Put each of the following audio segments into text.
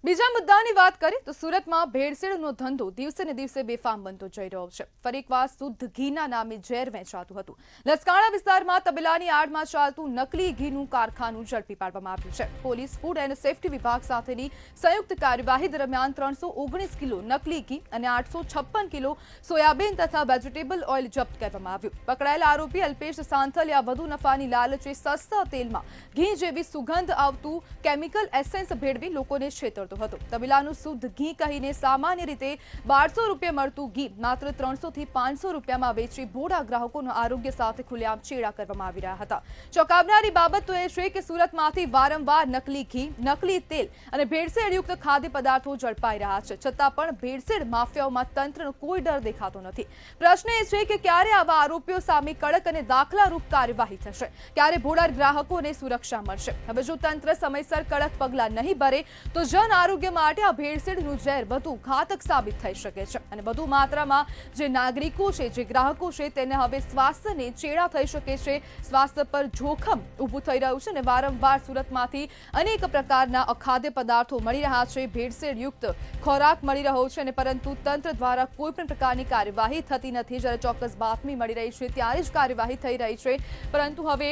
બીજા મુદ્દાની વાત કરીએ તો સુરતમાં ભેળસેળનો ધંધો દિવસે ને દિવસે બેફામ બનતો જઈ રહ્યો છે। ફરી એકવાર શુદ્ધ ઘીના નામે ઝેર વેચાતું હતું। લસકાણા વિસ્તારમાં તબેલાની આડમાં ચાલતું નકલી ઘીનું કારખાનું ઝડપી પાડવામાં આવ્યું છે। પોલીસ ફૂડ એન્ડ સેફટી વિભાગ સાથેની સંયુક્ત કાર્યવાહી દરમિયાન 319 કિલો નકલી ઘી અને 856 કિલો સોયાબીન તથા વેજીટેબલ ઓઇલ જપ્ત કરવામાં આવ્યું। પકડાયેલા આરોપી અલ્પેશ સાંથલિયા વધુ નફાની લાલચે સસ્તા તેલમાં ઘી જેવી સુગંધ આવતું કેમિકલ એસેન્સ ભેળવી લોકોને છેતરતો હતો। તબેલાનું શુદ્ધ ઘી કહીને સામાન્ય રીતે 1200 રૂપિયા મળતું ઘી માત્ર 300 થી 500 રૂપિયામાં વેચી ભોળા ગ્રાહકોના આરોગ્ય સાથે ખુલ્લેઆમ ચેડા કરવામાં આવી રહ્યા હતા। ચોંકાવનારી બાબત તો એ છે કે સુરતમાંથી વારંવાર નકલી ઘી, નકલી તેલ અને ભેળસેળયુક્ત ખાદ્ય પદાર્થો ઝડપાઈ રહ્યા છે, છતાં પણ ભેળસેળ માફિયાઓમાં તંત્રનો કોઈ ડર દેખાતો નથી। પ્રશ્ન એ છે કે ક્યારે આવા આરોપીઓ સામે કડક અને દાખલારૂપ કાર્યવાહી થશે, ક્યારે ભોળા ગ્રાહકોને સુરક્ષા મળશે। હવે જો તંત્ર સમયસર કડક પગલાં નહીં ભરે તો જન આરોગ્ય માટે આ ભેળસેળનું ઝેર વધુ ઘાતક સાબિત થઈ શકે છે અને વધુ માત્રામાં જે નાગરિકો છે, જે ગ્રાહકો છે, તેને હવે સ્વાસ્થ્યને ચેડા થઈ શકે છે, સ્વાસ્થ્ય પર જોખમ ઊભું થઈ રહ્યું છે અને વારંવાર સુરતમાંથી અનેક પ્રકારના અખાદ્ય પદાર્થો મળી રહ્યા છે, ભેળસેળયુક્ત ખોરાક મળી રહ્યો છે અને પરંતુ તંત્ર દ્વારા કોઈ પણ પ્રકારની કાર્યવાહી થતી નથી। જ્યારે ચોક્કસ બાતમી મળી રહી છે ત્યારે જ કાર્યવાહી થઈ રહી છે, પરંતુ હવે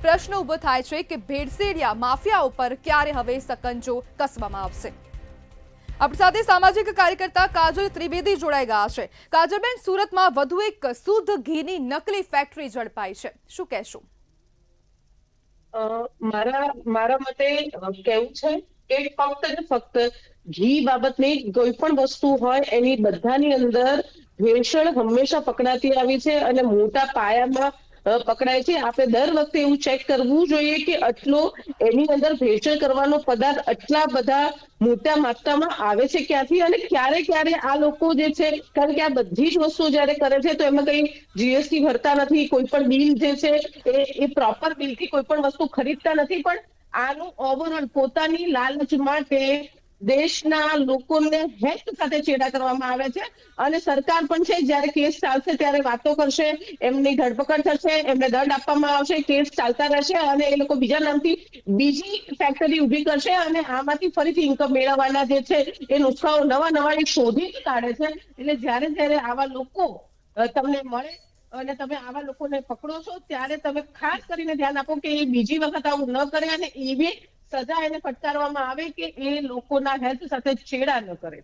પ્રશ્ન ઊભો થાય છે કે ભેળસેળિયા માફિયાઓ પર ક્યારે હવે સકંજો કસવામાં આવશે। આપણી સાથે સામાજિક કાર્યકર્તા કાજલ ત્રિવેદી જોડાઈ ગયા છે। કાજલબેન, સુરતમાં વધુ એક શુદ્ધ ઘીની નકલી ફેક્ટરી ઝડપાઈ છે, શું કહેશો? મારા મતે કેવું છે કે ફક્ત ને ફક્ત ઘી બાબતની કોઈ પણ વસ્તુ હોય એની બધાની અંદર ભેળસેળ હંમેશા પકડાતી આવી છે અને મોટા પાયામાં પકડાય છે। આપણે દર વખતે એવું ચેક કરવું જોઈએ કે આટલો એની અંદર ભેળસેળ કરવાનો પદાર્થ આટલા બધા મોટા માત્રામાં આવે છે ક્યાંથી અને ક્યારે ક્યારે આ લોકો જે છે, કારણ કે આ બધી જ વસ્તુ જયારે કરે છે તો એમાં કઈ જીએસટી ભરતા નથી, કોઈ પણ બિલ જે છે એ પ્રોપર બિલથી કોઈ પણ વસ્તુ ખરીદતા નથી, પણ આનું ઓવરઓલ પોતાની લાલચ માટે દેશના લોકોને હેત સાથે ચેડા કરવામાં આવે છે અને સરકાર પણ છે જ્યારે કેસ ચાલશે ત્યારે વાતો કરશે, એમની ધરપકડ થશે, એમને દંડ આપવામાં આવશે, કેસ ચાલતા રહેશે અને એ લોકો બીજા નામથી બીજી ફેક્ટરી ઊભી કરશે અને આમાંથી ફરીથી ઇન્કમ મેળવવાના જે છે એ નુસ્ખાઓ નવા એ શોધી કાઢે છે। એટલે જ્યારે આવા લોકો તમને મળે અને તમે આવા લોકોને પકડો છો ત્યારે તમે ખાસ કરીને ધ્યાન આપો કે એ બીજી વખત આવું ન કરે અને એવી સજા એને ફટકારવામાં આવે કે એ લોકોના હેલ્થ સાથે છેડા ન કરે।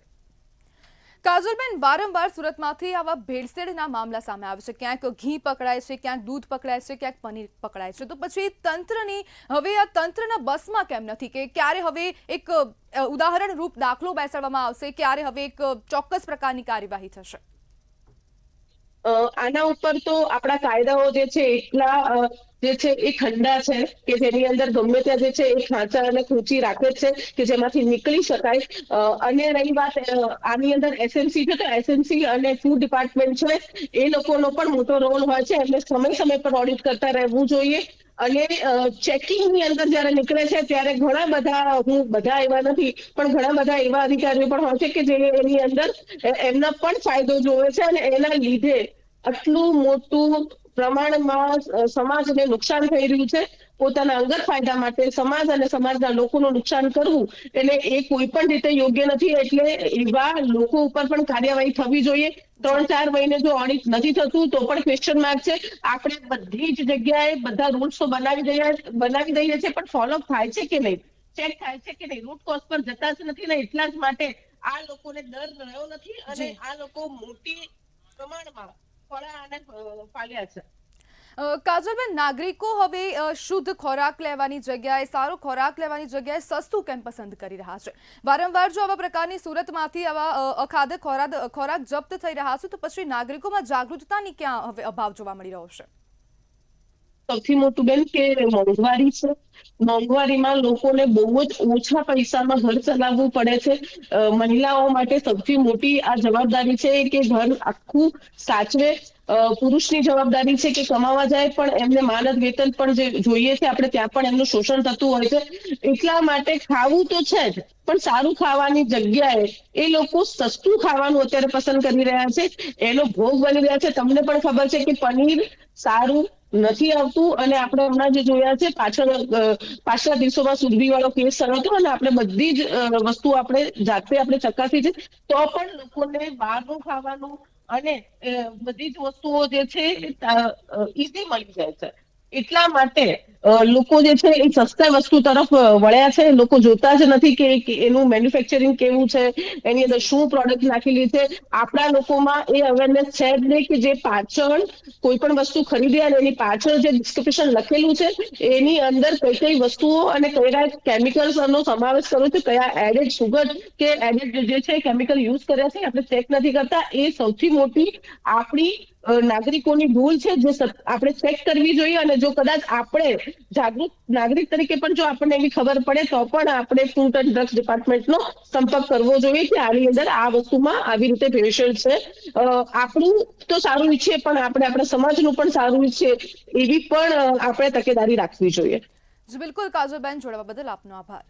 કાજલબેન, વારંવાર સુરતમાંથી આવા ભેળસેળના મામલા સામે આવે છે। ક્યાંક ઘી પકડાય છે, ક્યાંક દૂધ પકડાય છે, ક્યાંક પનીર પકડાય છે, તો પછી તંત્રની હવે આ તંત્રના બસમાં કેમ નથી કે ક્યારે હવે એક ઉદાહરણ રૂપ દાખલો બેસાડવામાં આવશે, ક્યારે હવે એક ચોક્કસ પ્રકારની કાર્યવાહી થશે? આના ઉપર તો આપણા કાયદાઓ જે છે એટલા જે છે એ ઠંડા છે કે જેની અંદર ગમે ત્યાં જે છે એ ખાંચા અને ખૂંચી રાખે છે કે જેમાંથી નીકળી શકાય। અને રહી વાત આની અંદર એસએમસી છે તો એસએમસી અને ફૂડ ડિપાર્ટમેન્ટ છે એ લોકોનો પણ મોટો રોલ હોય છે, એમને સમય પર ઓડિટ કરતા રહેવું જોઈએ અને ચેકિંગની અંદર જયારે નીકળે છે ત્યારે ઘણા બધા, હું બધા એવા નથી પણ ઘણા બધા એવા અધિકારીઓ પણ હોય છે કે જે એની અંદર એમના પણ ફાયદો જોવે છે અને એના લીધે આટલું મોટું પ્રમાણમાં સમાજને નુકસાન થઈ રહ્યું છે। પોતાના અંગત ફાયદા માટે સમાજ અને સમાજના લોકોનું નુકસાન કરવું એટલે એ કોઈ પણ રીતે યોગ્ય નથી। એટલે એવા લોકો ઉપર પણ કાર્યવાહી થવી જોઈએ। 3-4 મહિને જો ઓડિટ નથી થતું તો પણ ક્વેશ્ચન માર્ક છે। આપણે બધી જ જગ્યાએ બધા રૂલ્સ તો બનાવી દઈએ છીએ પણ ફોલોઅપ થાય છે કે નહીં, ચેક થાય છે કે નહીં, રૂટ કોઝ પર જતા જ નથી ને એટલા જ માટે આ લોકોને ડર રહ્યો નથી અને આ લોકો મોટી પ્રમાણમાં ફળા અને ફાલ્યા છે। કાજલબેન, નાગરિકો હવે શુદ્ધ ખોરાક લેવાની જગ્યાએ, સારો ખોરાક લેવાની જગ્યાએ સસ્તું કેમ પસંદ કરી રહ્યા છે? વારંવાર જો આવા પ્રકારની સુરતમાંથી આવા અખાદ્ય ખોરાક જપ્ત થઈ રહ્યા છે તો પછી નાગરિકોમાં જાગૃતતાની ક્યાં હવે અભાવ જોવા મળી રહ્યો છે? સૌથી મોટું બેન કે મોંઘવારી છે। મોંઘવારીમાં લોકોને બહુ જ ઓછા પૈસામાં ઘર ચલાવવું પડે છે। મહિલાઓ માટે સૌથી મોટી આ જવાબદારી છે કે ઘર આખું સાચવે। પુરુષની જવાબદારી છે કે કમાવા જાય પણ એમને માનદ વેતન પણ જે જોઈએ છે આપણે ત્યાં પણ એમનું શોષણ થતું હોય છે। એટલા માટે ખાવું તો છે જ પણ સારું ખાવાની જગ્યાએ એ લોકો સસ્તું ખાવાનું અત્યારે પસંદ કરી રહ્યા છે, એનો ભોગ બની રહ્યા છે। તમને પણ ખબર છે કે પનીર સારું નથી આવતું. અને આપણે હમણાં જે જોયા છે પાછલા દિવસોમાં સુરભી વાળો કેસ થયો હતો, અને આપણે બધી જ વસ્તુ આપણે જાતે આપણે ચકાસી છે, તો પણ લોકોને બહારનું ખાવાનું અને બધી જ વસ્તુઓ જે છે ઈઝી મળી જાય છે. એટલા માટે લોકો જે છે એ સસ્તા વસ્તુ તરફ વળ્યા છે. લોકો જોતા જ નથી કે એનું મેન્યુફેક્ચરિંગ કેવું છે, એની અંદર જી. શું પ્રોડક્ટ નાખેલી છે. આપણા લોકોમાં એ અવેરનેસ છે જ નહીં કે જે પાછળ કોઈ પણ વસ્તુ ખરીદે અને એની પાછળ જે ડિસ્ક્રિપ્શન લખેલું છે જી. એની અંદર કઈ કઈ વસ્તુઓ અને કયા કેમિકલ્સ નો સમાવેશ કર્યો છે, કયા એડેડ સુગર કે એડેડ જે છે કેમિકલ યુઝ કર્યા છે, આપણે ચેક નથી કરતા. એ સૌથી મોટી આપણી નાગરિકોની ભૂલ છે, જે આપણે ચેક કરવી જોઈએ. અને જો કદાચ આપણે જાગૃત નાગરિક તરીકે પણ જો આપણને એવી ખબર પડે તો પણ આપણે ફૂડ એન્ડ ડ્રગ્સ ડિપાર્ટમેન્ટનો સંપર્ક કરવો જોઈએ કે આની અંદર આ વસ્તુમાં આવી રીતે ભેળસેળ છે. આપણું તો સારું ઈચ્છીએ, પણ આપણે આપણા સમાજનું પણ સારું ઈચ્છીએ, એવી પણ આપણે તકેદારી રાખવી જોઈએ. જી બિલકુલ કાજલબેન, જોડાવા બદલ આપનો આભાર.